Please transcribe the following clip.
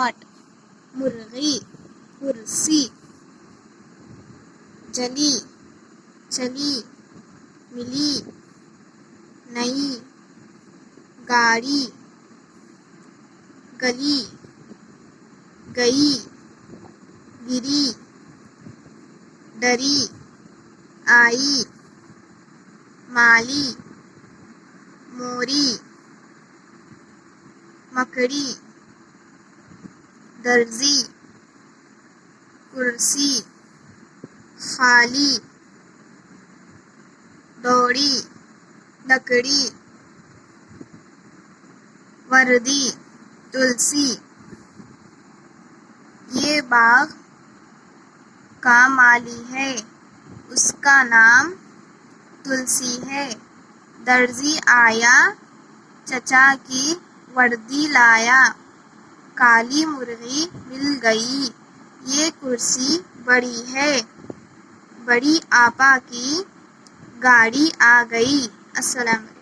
खाट, मुर्गी, कुर्सी, जली, चली, मिली, नई, गाड़ी, गली, गई, गिरी, डरी, आई, माली, मोरी, मकड़ी, दर्जी, कुर्सी, खाली, दौड़ी, लकड़ी, वर्दी, तुलसी। ये बाग का माली है, उसका नाम तुलसी है। दर्जी आया, चचा की वर्दी लाया, काली मुर्गी मिल गई। ये कुर्सी बड़ी है, बड़ी आपा की गाड़ी आ गई। السلام علیکم۔